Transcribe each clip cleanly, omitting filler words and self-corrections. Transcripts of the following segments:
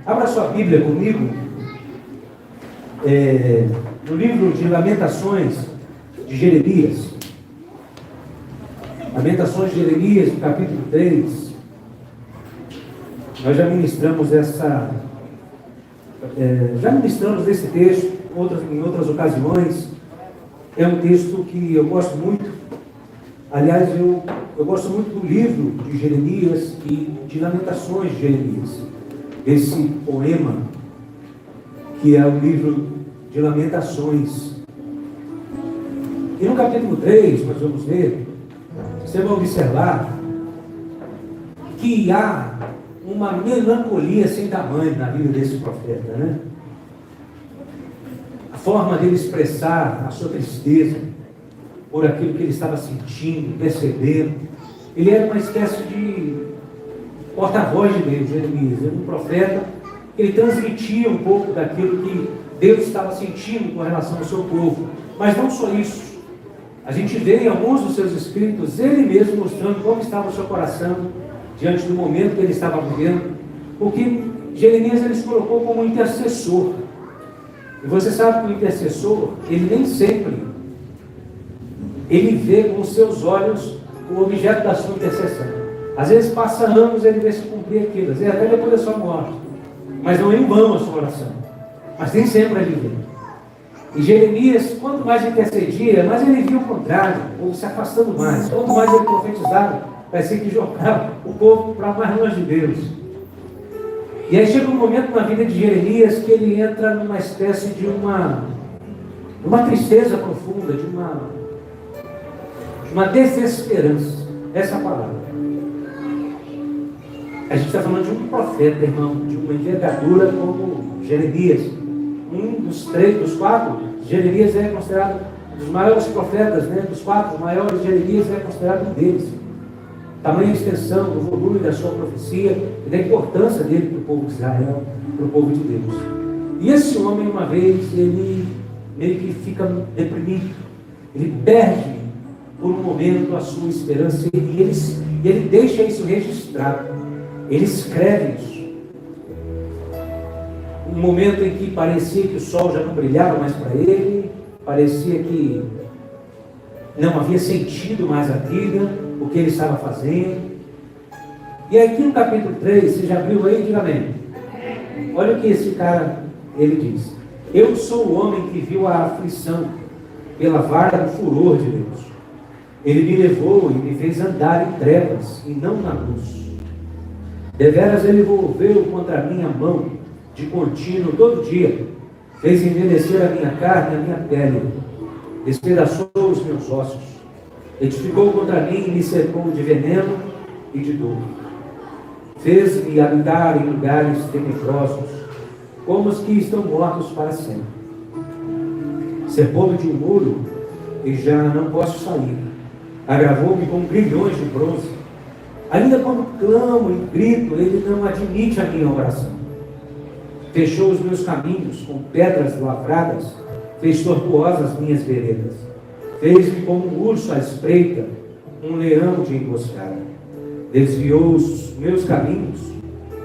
Abra sua Bíblia comigo, no livro de Lamentações de Jeremias. Lamentações de Jeremias, no capítulo 3. Nós já ministramos esse texto em outras ocasiões. É um texto que eu gosto muito. Aliás, eu gosto muito do livro de Jeremias e de Lamentações de Jeremias. Esse poema, que é o livro de Lamentações. E no capítulo 3, nós vamos ver, você vai observar que há uma melancolia sem tamanho na vida desse profeta, né? A forma dele expressar a sua tristeza por aquilo que ele estava sentindo, percebendo. Ele era uma espécie de porta-voz de Deus, Jeremias. Ele era um profeta que ele transmitia um pouco daquilo que Deus estava sentindo com relação ao seu povo. Mas não só isso. A gente vê em alguns dos seus escritos, ele mesmo mostrando como estava o seu coração diante do momento que ele estava vivendo. Porque Jeremias ele se colocou como um intercessor. E você sabe que o intercessor, ele nem sempre, ele vê com os seus olhos o objeto da sua intercessão. Às vezes passa anos e ele vê se cumprir aquilo, às vezes até depois da sua morte. Mas não em vão a sua oração. Mas nem sempre ele vê. E Jeremias, quanto mais intercedia, mais ele via o contrário, ou se afastando mais. Quanto mais ele profetizava, parecia que jogava o povo para mais longe de Deus. E aí chega um momento na vida de Jeremias que ele entra numa espécie de uma tristeza profunda, de uma desesperança. Essa é a palavra. A gente está falando de um profeta, irmão, de uma envergadura como Jeremias. Dos quatro, Jeremias é considerado um dos maiores profetas, né? Dos quatro maiores, Jeremias é considerado um deles. Tamanha extensão, do volume da sua profecia e da importância dele para o povo de Israel, para o povo de Deus. E esse homem, uma vez, ele meio que fica deprimido. Ele perde por um momento a sua esperança e ele deixa isso registrado. Ele escreve isso. Um momento em que parecia que o sol já não brilhava mais para ele, parecia que não havia sentido mais a vida, o que ele estava fazendo. E aqui no capítulo 3, você já viu aí? Diga amém. Olha o que esse cara, ele diz: eu sou o homem que viu a aflição pela vara do furor de Deus. Ele me levou e me fez andar em trevas e não na luz. Deveras ele volveu contra a minha mão de contínuo todo dia, fez envelhecer a minha carne e a minha pele, despedaçou os meus ossos, edificou contra mim e me cercou de veneno e de dor. Fez-me habitar em lugares tenebrosos, como os que estão mortos para sempre. Cercou-me de um muro e já não posso sair. Agravou-me com grilhões de bronze. Ainda quando clamo e grito, ele não admite a minha oração. Fechou os meus caminhos com pedras lavradas, fez tortuosas minhas veredas. Fez-me como um urso à espreita, um leão de emboscada. Desviou os meus caminhos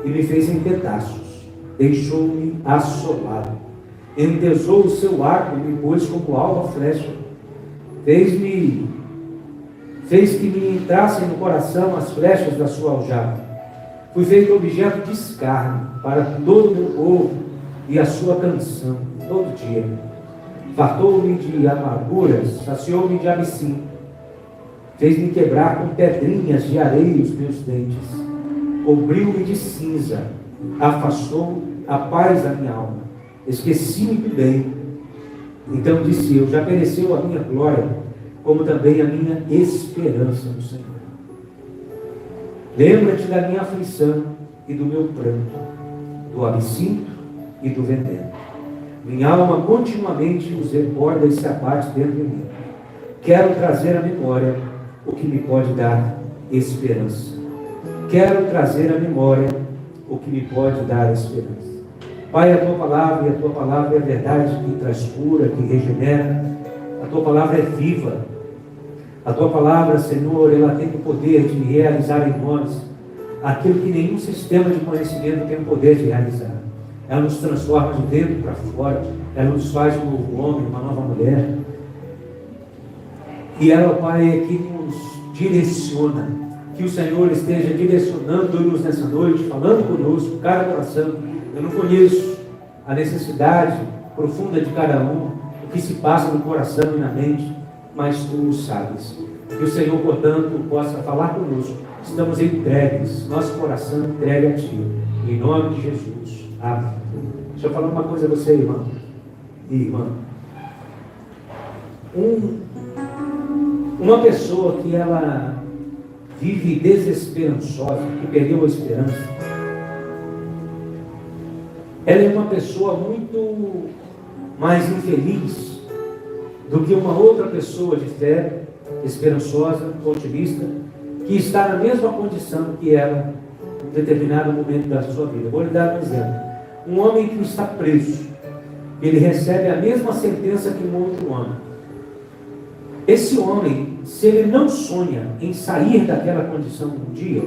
e me fez em pedaços. Deixou-me assolado. Entesou o seu arco e me pôs como alvo a flecha. Fez que me entrassem no coração as flechas da sua aljava. Fui feito objeto de escárnio para todo o meu povo e a sua canção todo dia. Fartou-me de amarguras, saciou-me de absinto. Fez-me quebrar com pedrinhas de areia os meus dentes. Cobriu-me de cinza, afastou a paz da minha alma. Esqueci-me do bem. Então disse eu: já pereceu a minha glória, como também a minha esperança no Senhor. Lembra-te da minha aflição e do meu pranto, do absinto e do veneno. Minha alma continuamente os recorda e se abate dentro de mim. Quero trazer à memória o que me pode dar esperança. Quero trazer à memória o que me pode dar esperança. Pai, a Tua palavra, e a Tua palavra é a verdade que traz cura, que regenera. A Tua palavra é viva. A Tua palavra, Senhor, ela tem o poder de realizar em nós aquilo que nenhum sistema de conhecimento tem o poder de realizar. ela nos transforma de dentro para fora, ela nos faz um novo homem, uma nova mulher. E ela, Pai, é que nos direciona. Que o Senhor esteja direcionando-nos nessa noite, falando conosco, cada coração. Eu não conheço a necessidade profunda de cada um, o que se passa no coração e na mente, mas Tu o sabes. Que o Senhor, portanto, possa falar conosco. Estamos entregues, nosso coração entregue a Ti. Em nome de Jesus. Amém. Deixa eu falar uma coisa a você, irmão e irmã. Uma pessoa que ela vive desesperançosa, que perdeu a esperança, ela é uma pessoa muito mais infeliz do que uma outra pessoa de fé, esperançosa, otimista, que está na mesma condição que ela em determinado momento da sua vida. Vou lhe dar um exemplo. Um homem que está preso, ele recebe a mesma sentença que um outro homem. Esse homem, se ele não sonha em sair daquela condição um dia,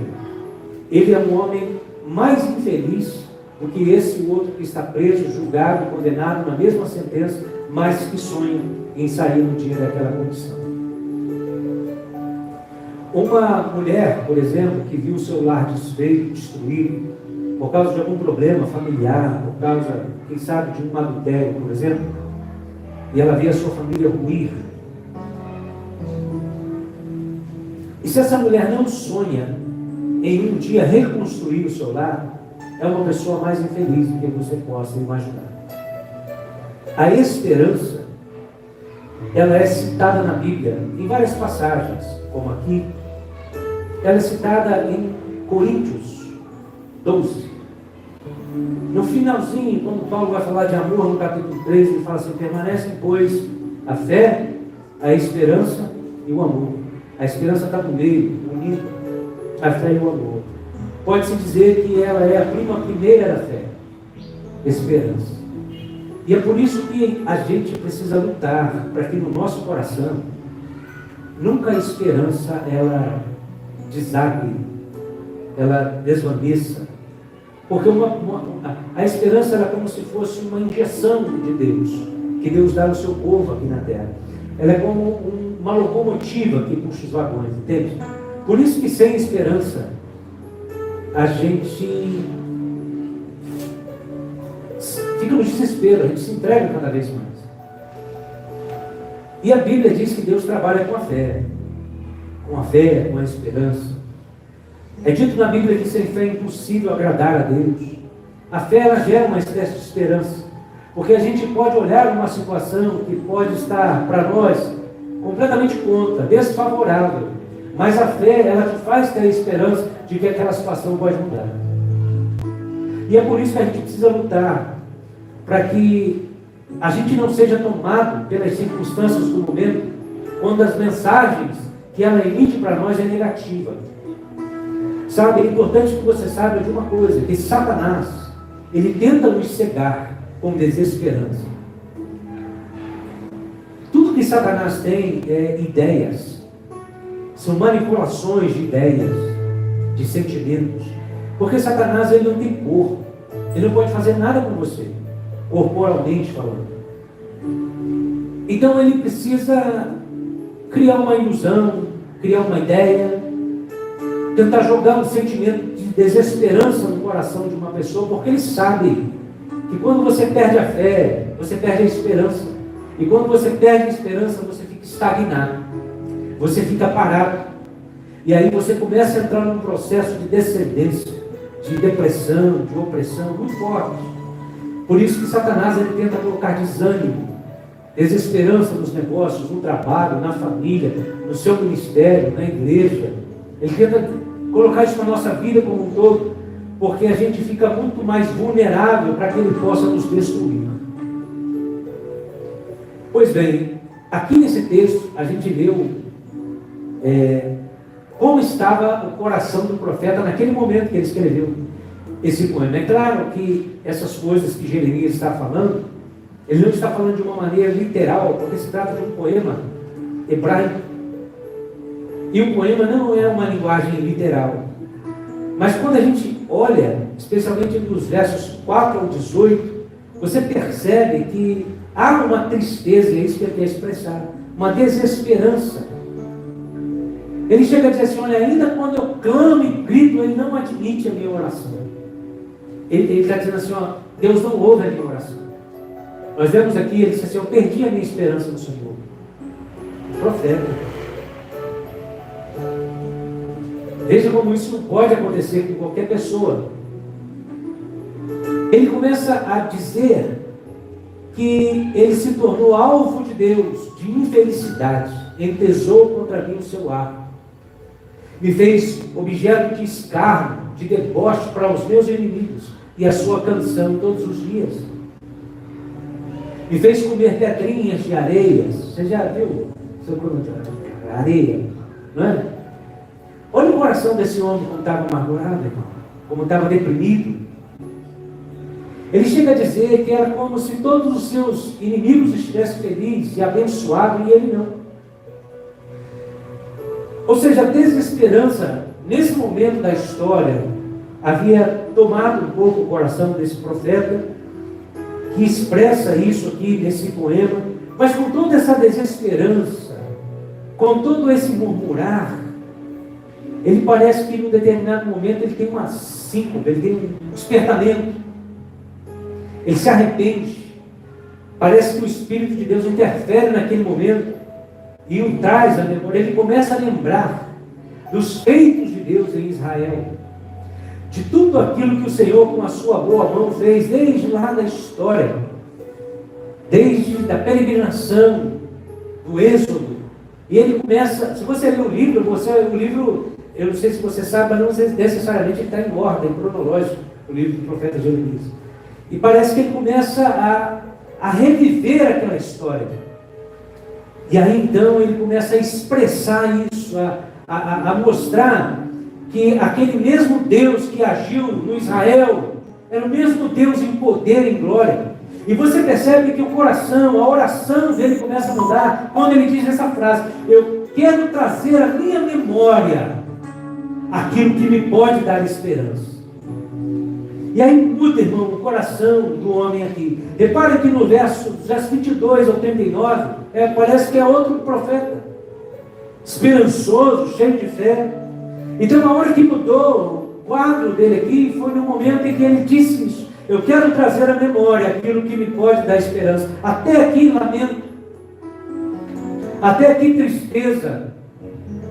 ele é um homem mais infeliz do que esse outro que está preso, julgado, condenado na mesma sentença, mas que sonha em sair um dia daquela condição. Uma mulher, por exemplo, que viu o seu lar desfeito, destruído, por causa de algum problema familiar, por causa, quem sabe, de um adultério, por exemplo, e ela vê a sua família ruir. E se essa mulher não sonha em um dia reconstruir o seu lar, é uma pessoa mais infeliz do que você possa imaginar. A esperança, ela é citada na Bíblia em várias passagens, como aqui. Ela é citada em Coríntios 12. No finalzinho, quando Paulo vai falar de amor, no capítulo 3, ele fala assim: permanecem, pois, a fé, a esperança e o amor. A esperança está no meio, unindo a fé e o amor. Pode-se dizer que ela é a prima primeira da fé, esperança. E é por isso que a gente precisa lutar para que no nosso coração nunca a esperança ela desague, ela desvaneça. Porque a esperança era como se fosse uma injeção de Deus, que Deus dá ao seu povo aqui na terra. Ela é como uma locomotiva que puxa os vagões, entende? Por isso que sem esperança a gente fica no desespero, a gente se entrega cada vez mais. E a Bíblia diz que Deus trabalha com a fé, com a esperança. É dito na Bíblia que sem fé é impossível agradar a Deus. A fé, ela gera uma espécie de esperança, porque a gente pode olhar uma situação que pode estar para nós completamente contra, desfavorável, mas a fé, ela te faz ter a esperança de que aquela situação pode mudar. E é por isso que a gente precisa lutar, para que a gente não seja tomado pelas circunstâncias do momento, quando as mensagens que ela emite para nós é negativa. Sabe, é importante que você saiba de uma coisa, que Satanás, ele tenta nos cegar com desesperança. Tudo que Satanás tem é ideias, são manipulações de ideias, de sentimentos, porque Satanás, ele não tem corpo, ele não pode fazer nada com você, corporalmente falando. Então ele precisa criar uma ilusão, criar uma ideia, tentar jogar um sentimento de desesperança no coração de uma pessoa, porque ele sabe que quando você perde a fé, você perde a esperança. E quando você perde a esperança, você fica estagnado, você fica parado. E aí você começa a entrar num processo de descendência, de depressão, de opressão muito forte. Por isso que Satanás, ele tenta colocar desânimo, desesperança nos negócios, no trabalho, na família, no seu ministério, na igreja. Ele tenta colocar isso na nossa vida como um todo, porque a gente fica muito mais vulnerável para que ele possa nos destruir. Pois bem, aqui nesse texto a gente leu como estava o coração do profeta naquele momento que ele escreveu esse poema. É claro que essas coisas que Jeremias está falando, ele não está falando de uma maneira literal, porque se trata de um poema hebraico. E o poema não é uma linguagem literal. Mas quando a gente olha, especialmente dos versos 4 ao 18, você percebe que há uma tristeza, e é isso que ele quer expressar, uma desesperança. Ele chega a dizer assim, olha, ainda quando eu clamo e grito, ele não admite a minha oração. Ele está dizendo assim, ó, Deus não ouve a minha oração. Nós vemos aqui, ele disse assim, eu perdi a minha esperança no Senhor. O profeta. Veja como isso não pode acontecer com qualquer pessoa. Ele começa a dizer que ele se tornou alvo de Deus, de infelicidade. Ele pesou contra mim o seu arco. Me fez objeto de escárnio, de deboche para os meus inimigos, e a sua canção todos os dias. Me fez comer pedrinhas de areias. Você já viu? Areia, não é? Olha o coração desse homem como estava amargurado, irmão, como estava deprimido. Ele chega a dizer que era como se todos os seus inimigos estivessem felizes e abençoados e ele não. Ou seja, a desesperança, nesse momento da história, havia tomado um pouco o coração desse profeta, que expressa isso aqui nesse poema, mas com toda essa desesperança, com todo esse murmurar, ele parece que em um determinado momento ele tem uma síncope, ele tem um despertamento, ele se arrepende, parece que o Espírito de Deus interfere naquele momento, e o traz a memória, ele começa a lembrar dos feitos de Deus em Israel, de tudo aquilo que o Senhor com a sua boa mão fez, desde lá da história, desde a peregrinação, do Êxodo, e ele começa, se você ler o livro, eu não sei se você sabe, mas não necessariamente ele está em ordem cronológica, o livro do profeta Jeremias, e parece que ele começa a reviver aquela história. E aí então ele começa a expressar isso, a mostrar que aquele mesmo Deus que agiu no Israel, era o mesmo Deus em poder e em glória. E você percebe que o coração, a oração dele começa a mudar, quando ele diz essa frase, eu quero trazer à minha memória aquilo que me pode dar esperança. E aí muda, irmão, o coração do homem aqui. Repare que no verso 22 ao 39, parece que é outro profeta, esperançoso, cheio de fé. Então a hora que mudou o quadro dele aqui, foi no momento em que ele disse isso. Eu quero trazer à memória aquilo que me pode dar esperança. Até aqui lamento, até aqui tristeza,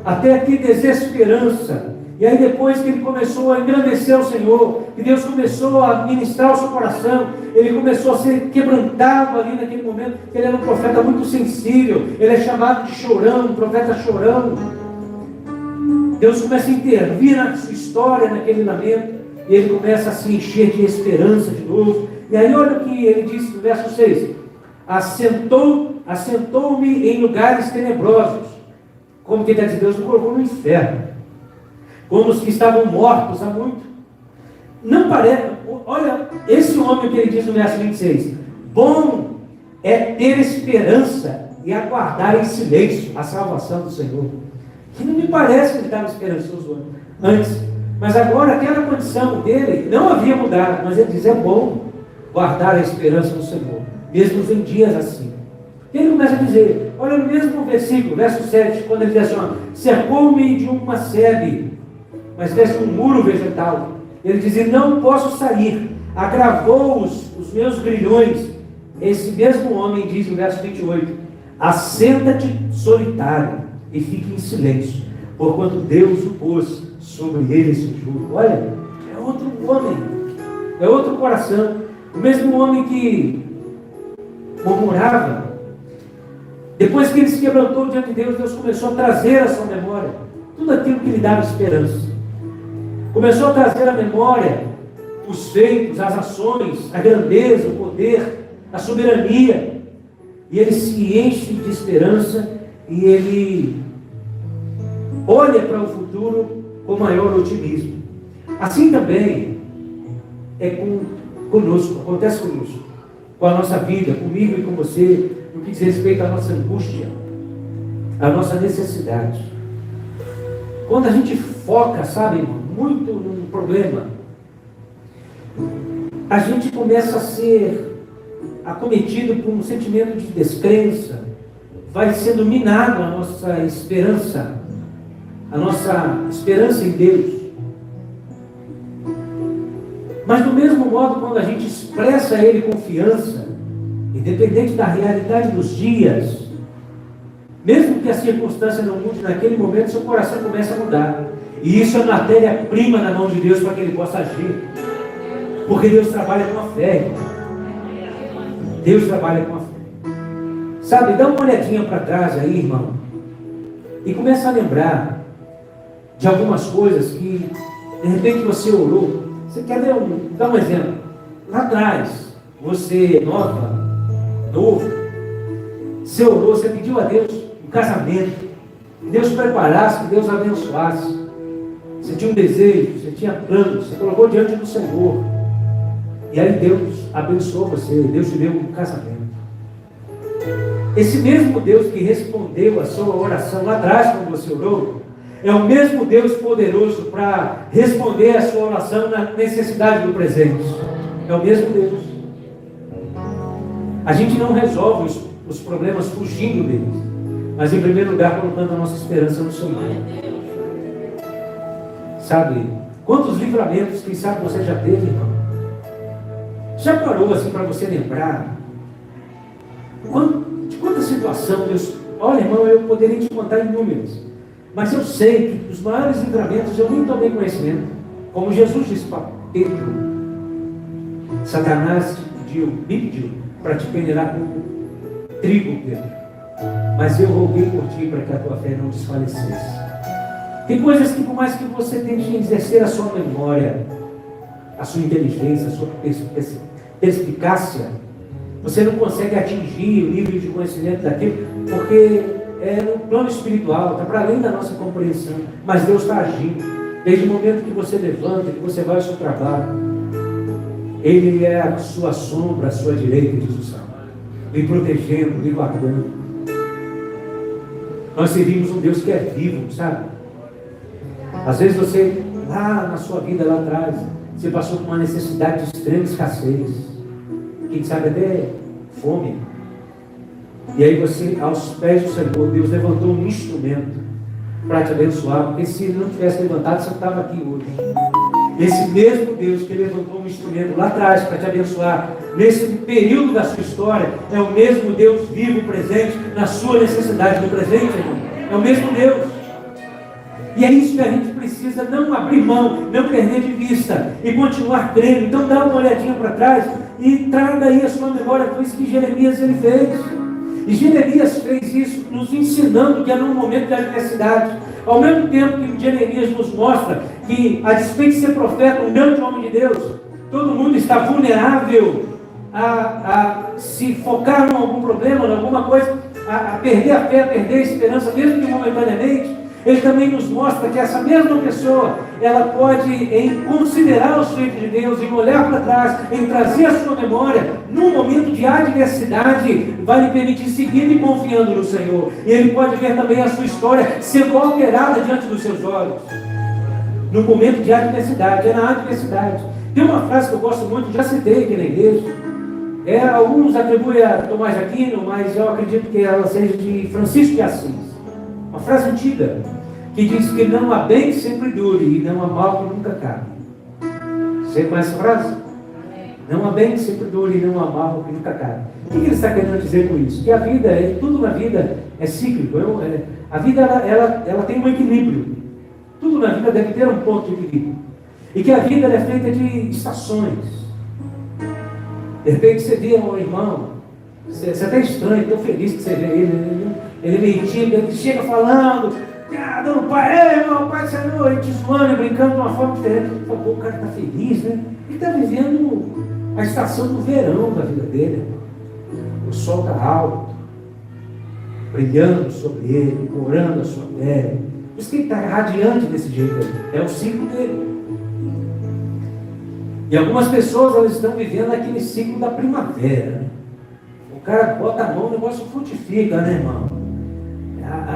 até aqui desesperança. E aí depois que ele começou a engrandecer o Senhor, que Deus começou a ministrar o seu coração, ele começou a ser quebrantado ali naquele momento, ele era um profeta muito sensível, ele é chamado de chorão, um profeta chorão. Deus começa a intervir na sua história, naquele lamento, e ele começa a se encher de esperança de novo. E aí olha o que ele diz no verso 6, assentou-me em lugares tenebrosos, como que ele diz, Deus me colocou no inferno, como os que estavam mortos há muito. Não parece, olha, esse homem que ele diz no verso 26, bom é ter esperança e aguardar em silêncio a salvação do Senhor. Que não me parece que ele estava esperançoso antes, mas agora aquela condição dele não havia mudado, mas ele diz, é bom guardar a esperança no Senhor, mesmo em dias assim. E ele começa a dizer, olha no mesmo versículo, verso 7, quando ele diz assim, cercou-me de uma sebe, mas desse um muro vegetal. Ele dizia, não posso sair, agravou os meus grilhões. Esse mesmo homem diz no verso 28, assenta-te solitário e fique em silêncio, porquanto Deus o pôs sobre ele esse jugo. Olha, é outro homem, é outro coração, o mesmo homem que murmurava. Depois que ele se quebrantou diante de Deus, Deus começou a trazer à sua memória tudo aquilo que lhe dava esperança. Começou a trazer à memória os feitos, as ações, a grandeza, o poder, a soberania. E ele se enche de esperança e ele olha para o futuro com maior otimismo. Assim também é conosco, acontece conosco, com a nossa vida, comigo e com você, no que diz respeito à nossa angústia, à nossa necessidade. Quando a gente foca, sabe, irmão, muito num problema, a gente começa a ser acometido por um sentimento de descrença, vai sendo minado a nossa esperança em Deus. Mas do mesmo modo, quando a gente expressa a Ele confiança, independente da realidade dos dias, mesmo que a circunstância não mude naquele momento, seu coração começa a mudar. E isso é matéria-prima na mão de Deus para que Ele possa agir. Porque Deus trabalha com a fé, irmão. Deus trabalha com a fé. Sabe, dá uma olhadinha para trás aí, irmão, e começa a lembrar de algumas coisas que, de repente, você orou. Você quer dar um exemplo? Lá atrás, você novo, você orou, você pediu a Deus um casamento, que Deus preparasse, que Deus abençoasse. Você tinha um desejo, você tinha planos, você colocou diante do Senhor. E aí Deus abençoou você, Deus te deu um casamento. Esse mesmo Deus que respondeu a sua oração lá atrás, quando você orou, é o mesmo Deus poderoso para responder a sua oração na necessidade do presente. É o mesmo Deus. A gente não resolve os problemas fugindo deles, mas em primeiro lugar colocando a nossa esperança no Senhor. Sabe, quantos livramentos, quem sabe você já teve, irmão? Já parou assim para você lembrar? De quanta situação, Deus... Olha, irmão, eu poderia te contar em números, mas eu sei que os maiores livramentos eu nem tomei conhecimento. Como Jesus disse para Pedro, Satanás me pediu para te peneirar como trigo, Pedro, mas eu roguei por ti para que a tua fé não desfalecesse. Tem coisas que, por mais que você tente exercer a sua memória, a sua inteligência, a sua perspicácia, você não consegue atingir o nível de conhecimento daquilo, porque é no plano espiritual, está para além da nossa compreensão. Mas Deus está agindo. Desde o momento que você levanta, que você vai ao seu trabalho, Ele é a sua sombra, a sua direita, diz o Salmo, lhe protegendo, lhe guardando. Nós servimos um Deus que é vivo, sabe? Às vezes você, lá na sua vida, lá atrás, você passou por uma necessidade de extrema escassez, quem sabe até fome. E aí você, aos pés do Senhor, Deus levantou um instrumento para te abençoar, porque se Ele não tivesse levantado, você não estava aqui hoje. Esse mesmo Deus que levantou um instrumento lá atrás para te abençoar, nesse período da sua história, é o mesmo Deus vivo, presente, na sua necessidade do presente, irmão. É o mesmo Deus. E é isso que a gente precisa não abrir mão, não perder de vista e continuar crendo. Então dá uma olhadinha para trás e traga aí a sua memória coisa que Jeremias ele fez. E Jeremias fez isso nos ensinando que é num momento de adversidade. Ao mesmo tempo que Jeremias nos mostra que, a despeito de ser profeta, um grande homem de Deus, todo mundo está vulnerável a se focar em algum problema, em alguma coisa, a perder a fé, a perder a esperança, mesmo que momentaneamente. Ele também nos mostra que essa mesma pessoa, ela pode, em considerar os feitos de Deus, em olhar para trás, em trazer a sua memória, num momento de adversidade, vai lhe permitir seguir e confiando no Senhor. E ele pode ver também a sua história sendo alterada diante dos seus olhos. No momento de adversidade, é na adversidade. Tem uma frase que eu gosto muito, já citei aqui na igreja. Alguns atribuem a Tomás de Aquino, mas eu acredito que ela seja de Francisco de Assis. Uma frase antiga, que diz que não há bem que sempre dure e não há mal que nunca acabe. Você conhece essa frase? Não há bem que sempre dure e não há mal que nunca acabe. O que ele está querendo dizer com isso? Que a vida, tudo na vida é cíclico. A vida ela tem um equilíbrio. Tudo na vida deve ter um ponto de equilíbrio. E que a vida é feita de estações. De repente você vê um irmão, você até estranho, tão feliz que você vê ele é meio tímido, ele chega falando, dando pai, irmão, pai do Senhor, ele te zoando, brincando de uma forma diferente. Pô, o cara está feliz, né? Ele está vivendo a estação do verão da vida dele. O sol está alto, brilhando sobre ele, corando a sua pele. Por isso que ele está radiante desse jeito aí. É o ciclo dele. E algumas pessoas, elas estão vivendo aquele ciclo da primavera, né? O cara bota a mão, o negócio frutifica, né, irmão?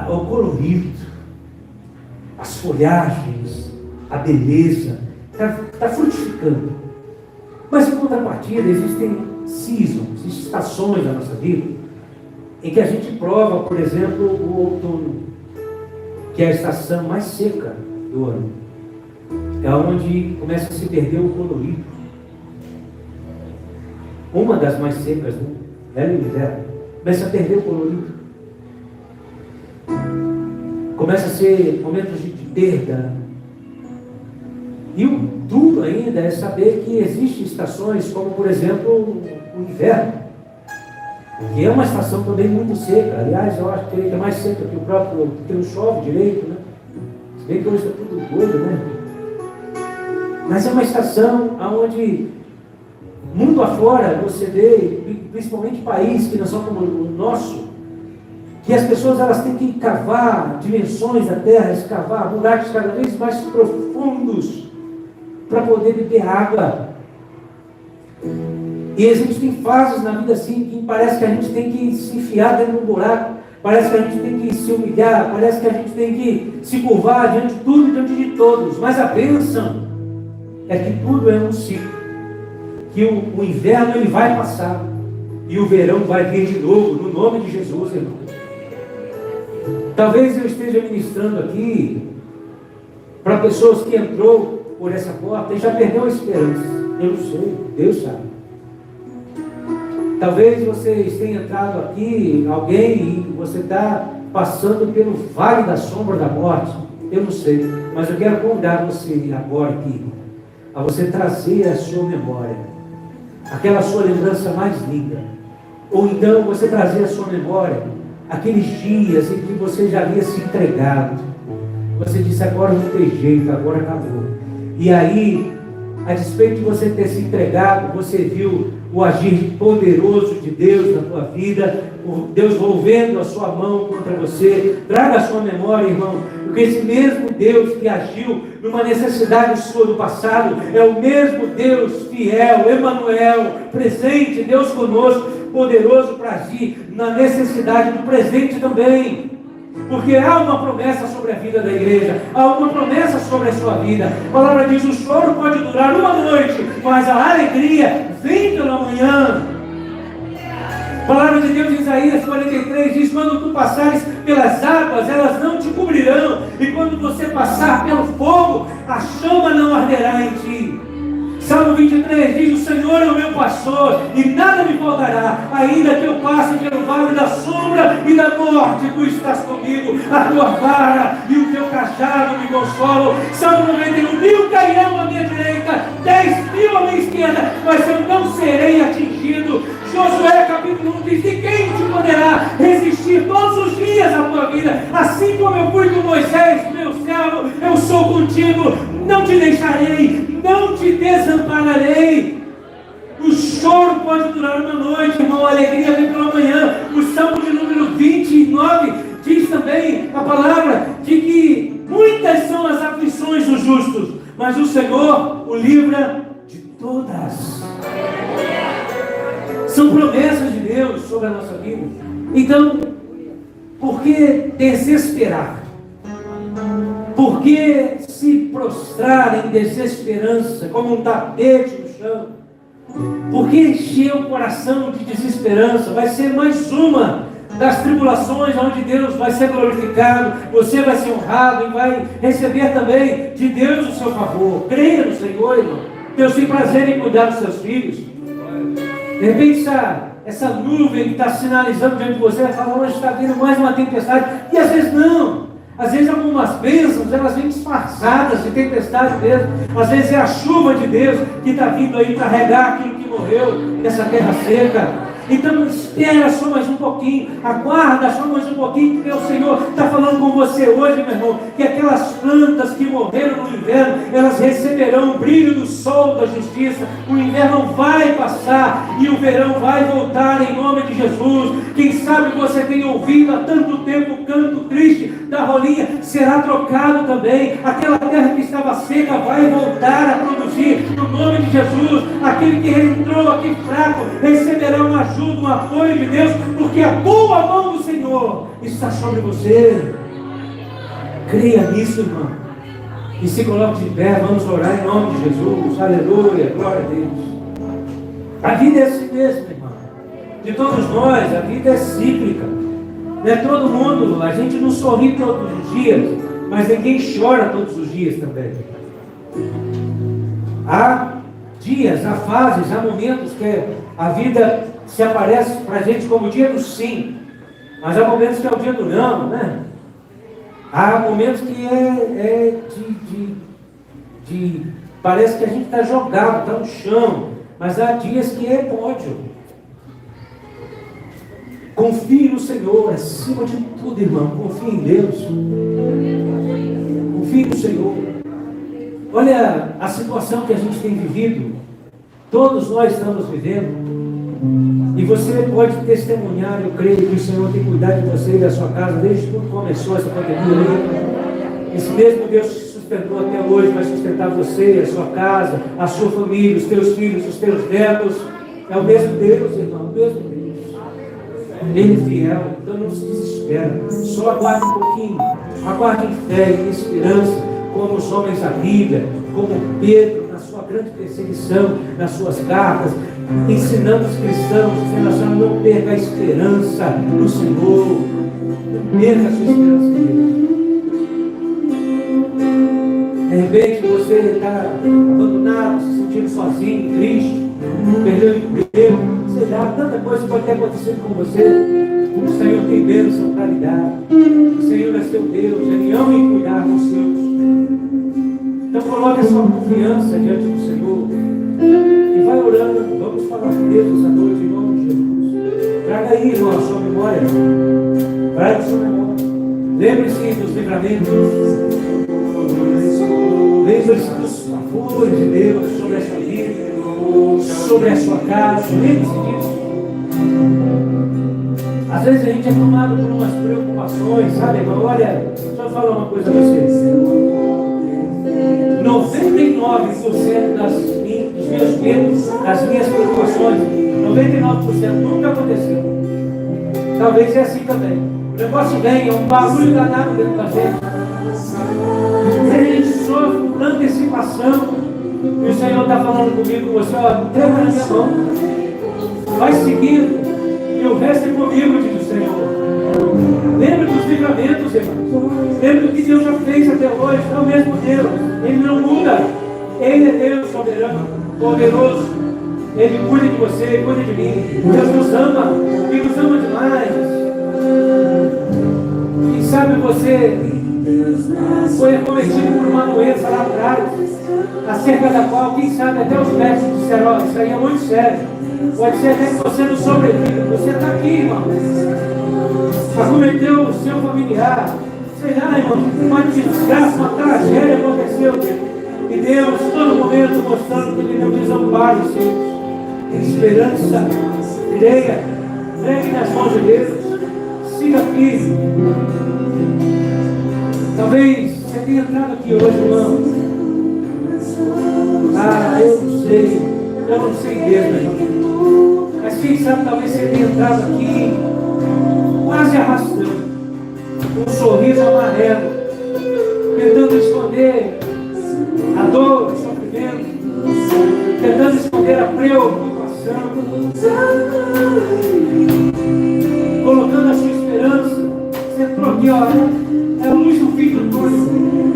O colorido, as folhagens, a beleza, está frutificando. contrapartida, existem seasons, estações da nossa vida, em que a gente prova, por exemplo, o outono, que é a estação mais seca do ano. É onde começa a se perder o colorido. Uma das mais secas, né? Ela e o inverno. Começa a perder o colorido. Começa a ser momentos de perda. E o duro ainda é saber que existem estações, como por exemplo o inverno, que é uma estação também muito seca. Aliás, eu acho que ele é mais seca que o próprio, porque não chove direito, né? Se bem que hoje está tudo doido, né? Mas é uma estação onde, mundo afora, você vê, principalmente países que não são como o nosso, que as pessoas elas têm que cavar dimensões da terra, escavar buracos cada vez mais profundos para poder beber água. E existem fases na vida assim que parece que a gente tem que se enfiar dentro de um buraco, parece que a gente tem que se humilhar, parece que a gente tem que se curvar diante de tudo e diante de todos. Mas a bênção é que tudo é um ciclo, que o inverno ele vai passar e o verão vai vir de novo, no nome de Jesus, irmão. Talvez eu esteja ministrando aqui para pessoas que entrou por essa porta e já perdeu a esperança. Eu não sei, Deus sabe. Talvez vocês tenham entrado aqui, alguém, e você está passando pelo vale da sombra da morte. Eu não sei, mas eu quero convidar você agora aqui a você trazer a sua memória aquela sua lembrança mais linda, ou então você trazer a sua memória aqueles dias em que você já havia se entregado, você disse: agora não tem jeito, agora acabou. E aí, a despeito de você ter se entregado, você viu o agir poderoso de Deus na tua vida, Deus volvendo a sua mão contra você. Traga a sua memória, irmão, porque esse mesmo Deus que agiu numa necessidade sua do passado, é o mesmo Deus fiel, Emanuel, presente, Deus conosco, poderoso para agir na necessidade do presente também. Porque há uma promessa sobre a vida da igreja, há uma promessa sobre a sua vida. A palavra diz: o choro pode durar uma noite, mas a alegria vem pela manhã. A palavra de Deus em Isaías 43 diz: quando tu passares pelas águas, elas não te cobrirão, e quando você passar pelo fogo, a chama não arderá em ti. Salmo 23 diz: o Senhor é o meu pastor e nada me faltará. Ainda que eu passe pelo vale da sombra e da morte, tu estás comigo, a tua vara e o teu cajado me consolam. Salmo 91: 1000 cairão à minha direita, 10.000 à minha esquerda, mas eu não serei atingido. Josué capítulo 1 diz: e quem te poderá resistir todos os dias da tua vida? Assim como eu fui com Moisés, meu servo, eu sou contigo, não te deixarei, não te desampararei. O choro pode durar uma noite, irmão, a alegria vem pela manhã. O Salmo de número 29 diz também a palavra de que muitas são as aflições dos justos, mas o Senhor o livra de todas. São promessas de Deus sobre a nossa vida. Então, por que desesperar? Por que se prostrar em desesperança, como um tapete no chão? Por que encher o coração de desesperança? Vai ser mais uma das tribulações onde Deus vai ser glorificado, você vai ser honrado e vai receber também de Deus o seu favor. Creia no Senhor, irmão. Deus tem prazer em cuidar dos seus filhos. De repente essa nuvem que está sinalizando diante de você, vai falar: hoje está vindo mais uma tempestade. E às vezes não. Às vezes algumas bênçãos, elas vêm disfarçadas de tempestade mesmo. Às vezes é a chuva de Deus que está vindo aí para regar aquilo que morreu nessa terra seca. Então espera só mais um pouquinho, aguarda só mais um pouquinho, porque o Senhor está falando com você hoje, meu irmão, que aquelas plantas que morreram no inverno, elas receberão o brilho do sol da justiça. O inverno vai passar e o verão vai voltar em nome de Jesus. Quem sabe você tem ouvido há tanto tempo o canto triste da rolinha, será trocado também. Aquela terra que estava seca vai voltar a produzir no nome de Jesus. Aquele que entrou aqui fraco receberá uma ajuda, um apoio de Deus, porque a boa mão do Senhor está sobre você. Creia nisso, irmão, e se coloque de pé. Vamos orar em nome de Jesus. Aleluia, glória a Deus. A vida é assim mesmo, irmão. De todos nós, a vida é cíclica. Não é todo mundo, a gente não sorri todos os dias, mas ninguém chora todos os dias também. Há dias, há fases, há momentos que a vida se aparece para a gente como o dia do sim, mas há momentos que é o dia do não, né? Há momentos que parece que a gente está jogado, está no chão, mas há dias que é pódio. Confie no Senhor, acima de tudo, irmão. Confie em Deus. Confie no Senhor. Olha a situação que a gente tem vivido. Todos nós estamos vivendo. E você pode testemunhar, eu creio que o Senhor tem cuidado de você e da sua casa desde que começou essa pandemia. Esse mesmo Deus que sustentou até hoje vai sustentar você, a sua casa, a sua família, os teus filhos, os teus netos. É o mesmo Deus, irmão, o mesmo Deus. Ele é fiel, então não se desespera. Só aguarde um pouquinho. Aguarde em fé e esperança, como os homens da Bíblia, como Pedro, na sua grande perseguição, nas suas cartas, ensinando os cristãos, dizendo assim: não perca a esperança no Senhor. Não perca a sua esperança nele. De repente você está abandonado, se sentindo sozinho, triste, perdeu o emprego. Sei lá, tanta coisa pode ter acontecido com você. O Senhor tem bênção para lhe dar. O Senhor é seu Deus, Ele ama e cuidar dos seus. Então coloque a sua confiança diante do Senhor e vai orando. Vamos falar com Deus essa noite em nome de Jesus. Traga aí, irmão, a sua memória. Traga a sua memória. Lembre-se dos livramentos. Lembre-se dos favores de Deus sobre a sua vida, sobre a sua casa. Lembre-se disso. Às vezes a gente é tomado por umas preocupações, sabe, irmão? Olha, deixa eu falar uma coisa a vocês. 99% dos meus medos, das minhas preocupações, 99% nunca aconteceu. Talvez é assim também. O negócio vem, é um barulho danado dentro da gente. A gente sofre por antecipação. E o Senhor está falando comigo, com você, ó, entrega na minha mão. Vai seguindo. E o resto é comigo, diz o Senhor. Lembre dos livramentos, irmãos. Lembre do que Deus já fez até hoje. É o mesmo Deus. Ele não muda. Ele é Deus soberano, poderoso. Ele cuida de você, cuida de mim. Deus nos ama. Ele nos ama demais. Quem sabe você foi acometido por uma doença lá atrás, acerca da qual, quem sabe, até os médicos disseram: ó, isso aí é muito sério. Pode ser até que você não sobrevive. Você está aqui, irmão. Acometeu o seu familiar. Sei lá, irmão, uma desgraça, uma tragédia aconteceu. E Deus, todo momento, mostrando que Ele não desampara os seus. Esperança, creia, entregue nas mãos de Deus. Siga firme. Talvez você tenha entrado aqui hoje, irmão. Eu não sei mesmo, irmão. Mas quem sabe talvez você tenha entrado aqui quase arrastando um sorriso amarelo, tentando esconder a dor, o sofrimento, tentando esconder a preocupação, colocando a sua esperança. Você entrou aqui, ó, é a luz do fim do túnel.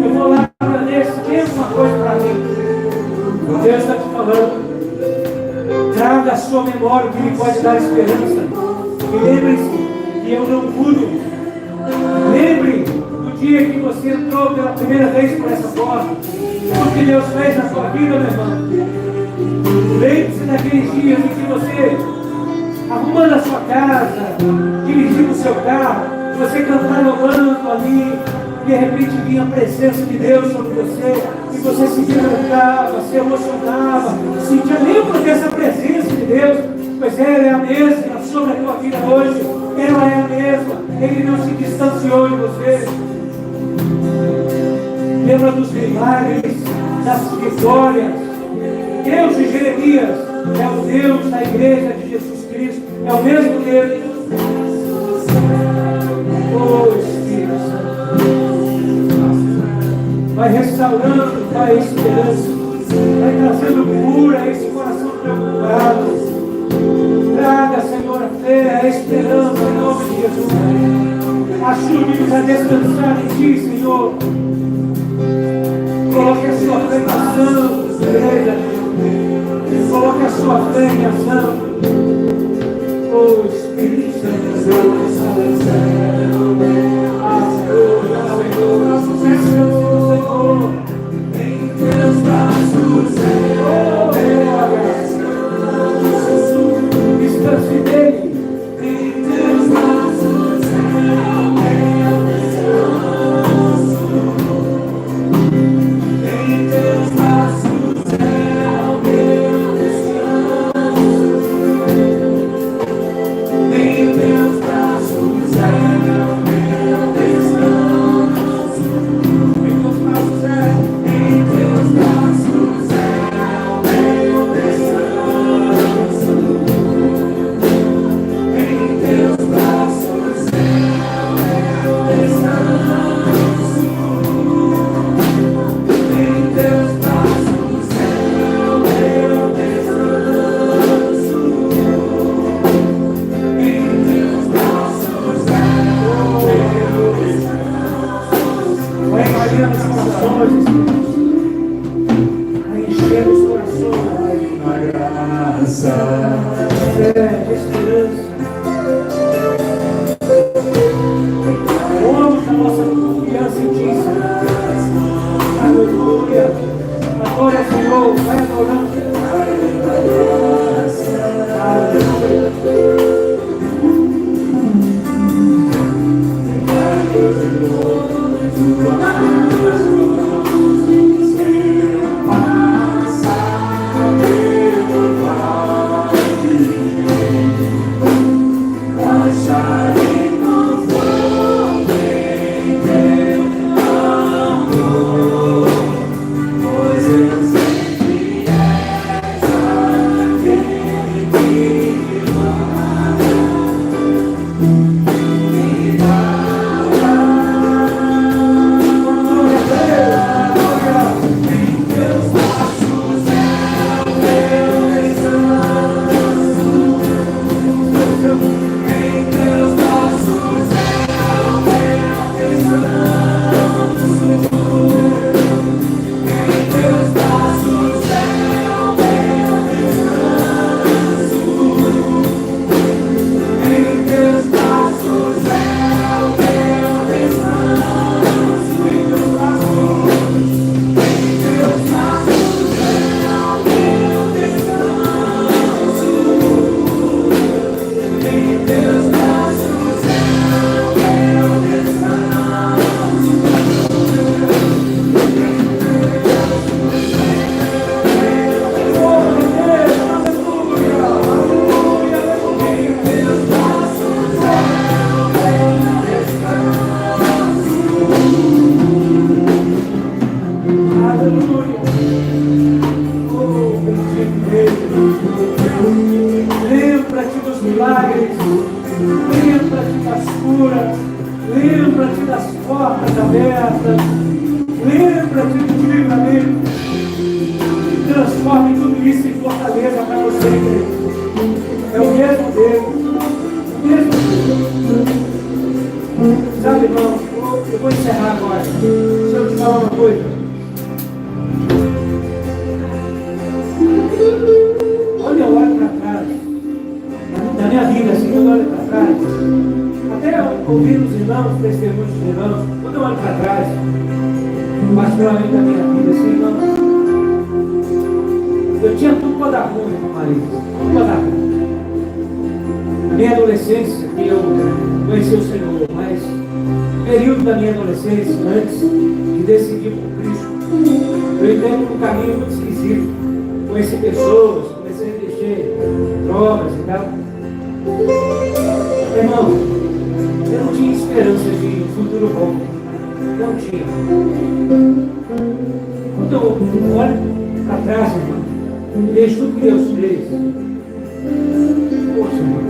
Eu vou lá para Deus, mesma coisa para mim. Deus está te falando. Traga a sua memória o que lhe pode dar esperança. E lembre-se que eu não mudo. Lembre do dia que você entrou pela primeira vez por essa porta. O que Deus fez na sua vida, meu irmão. Lembre-se daqueles dias em que você, arrumando a sua casa, dirigindo o seu carro, você cantava orando ali, de repente vinha a presença de Deus sobre você, e você se quebrantava, se emocionava, sentia lembra dessa presença de Deus, pois ela é a mesma sobre a tua vida hoje, ela é a mesma, Ele não se distanciou de você. Lembra dos milagres, das vitórias. Deus de Jeremias é o Deus da igreja de Jesus Cristo, é o mesmo Deus. Oh, Espírito Santo, vai restaurando, vai esperança, vai trazendo cura a esse coração preocupado. Traga, Senhor, a fé, a esperança em nome de Jesus. Ajude-nos a descansar em Ti, Senhor. Coloque a sua fé em ação, igreja. Coloque a sua fé em ação. Oh, Espírito Santo, Senhor. Em Teus braços, descanse dele. Em Teus braços, meu descanso. Em Teus braços é o meu descanso. Em Teus braços é o meu descanso. Em Teus braços é. Em Teus braços é o meu descanso. Em Teus braços é o meu descanso. Em Teus braços é o meu descanso. Em Teus braços é o meu descanso. Vai invadindo os corações, vai enchendo os corações, na graça, fé, esperança. Vamos a nossa confiança em Ti, Senhor. Aleluia. Agora, Senhor, vai adorando. Lembra-te dos milagres, lembra-te das curas, lembra-te das portas abertas, lembra-te do livramento, e transforme tudo isso em fortaleza para você, igreja. É o mesmo Deus, o mesmo Deus. Sabe, irmão, eu vou encerrar agora. Deixa eu te falar uma coisa. Quando eu olho para trás, na minha vida, assim, quando eu olho para trás, até ouvir os irmãos, os testemunhos dos irmãos, quando eu olho para trás, particularmente da minha vida, assim, irmãos, eu tinha tudo para dar ruim, irmão Marisa, tudo para dar ruim. Na minha adolescência, que eu conheci o Senhor, mas no período da minha adolescência, antes de decidir por Cristo, eu entrei num caminho muito esquisito. Conheci pessoas, comecei a mexer drogas e tal. Irmão, eu não tinha esperança de um futuro bom. Não tinha. Quando eu olho para trás, irmão, vejo tudo que Deus fez. Poxa, irmão,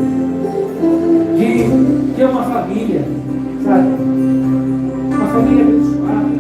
de ter uma família, sabe? Uma família abençoada.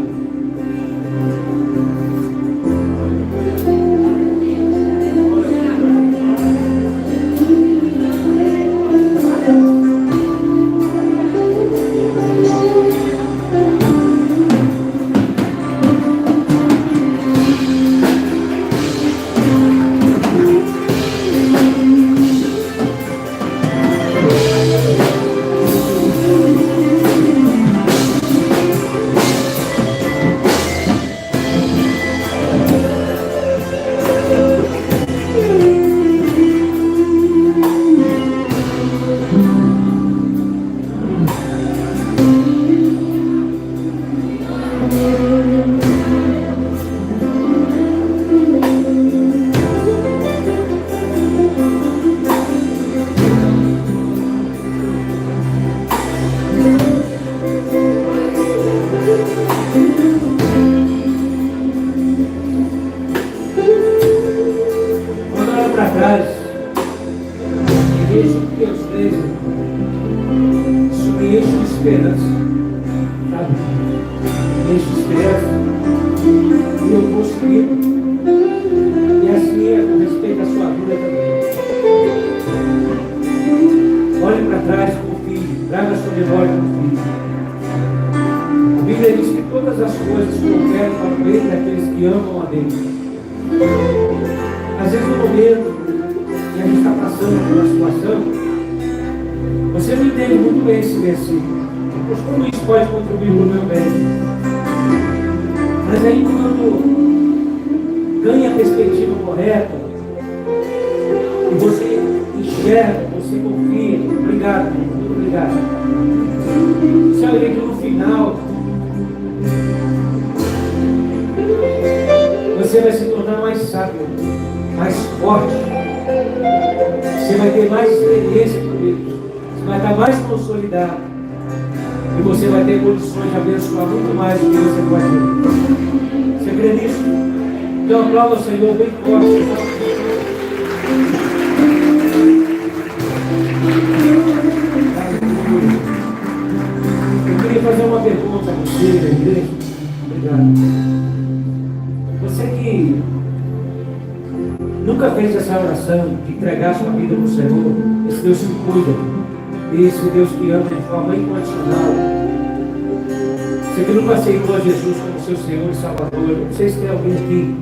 que amam a Deus. Às vezes no momento que a gente está passando por uma situação, você não entende muito bem esse versículo. Mas como isso pode contribuir para o meu bem? Mas aí quando ganha a perspectiva correta, e você enxerga, você confia, obrigado, muito obrigado. Você olha que no final, você vai se tornar mais sábio, mais forte. Você vai ter mais experiência com Deus. Você vai estar mais consolidado. E você vai ter condições de abençoar muito mais do que você pode ter. Você crê nisso? Então aplauda o Senhor bem forte. Eu queria fazer uma pergunta a você, da igreja. Obrigado. Você que nunca fez essa oração de entregar sua vida para o Senhor, esse Deus que cuida, esse Deus que ama de forma incondicional. Você que nunca aceitou a Jesus como seu Senhor e Salvador, eu não sei se tem alguém aqui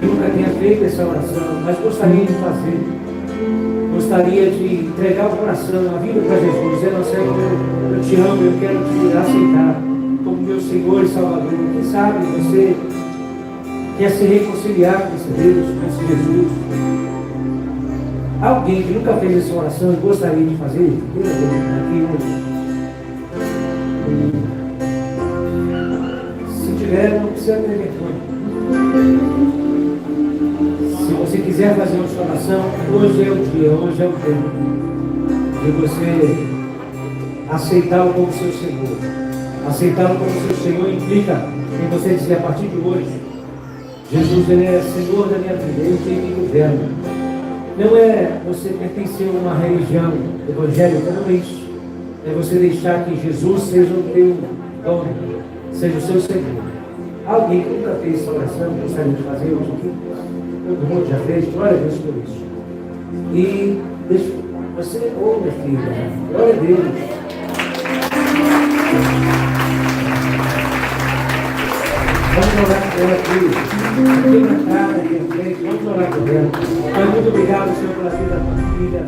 que nunca tenha feito essa oração, mas gostaria de fazer. Gostaria de entregar o coração, a vida para Jesus, dizendo: Senhor, eu te amo, eu quero te aceitar como meu Senhor e Salvador. Quem sabe você quer se reconciliar com esse Deus, com esse Jesus? Alguém que nunca fez essa oração e gostaria de fazer? Aqui hoje. Se tiver, não precisa ter vergonha. Se você quiser fazer uma oração, hoje é o dia, hoje é o tempo de você aceitá-lo como seu Senhor. Aceitá-lo como seu Senhor implica em você dizer: a partir de hoje, Jesus, Ele é Senhor da minha vida, Ele quem me governa. Não é você pertencer a uma religião evangélica, não é isso. É você deixar que Jesus seja o teu dono, seja o seu Senhor. Alguém que nunca fez essa oração, gostaria de fazer hoje aqui? Todo mundo já fez, glória a Deus por isso. E deixa você, minha filha, glória a Deus. Vamos orar por ela aqui na cara, aqui na frente, vamos orar por ela. Mas muito obrigado, Senhor, pela vida da tua filha.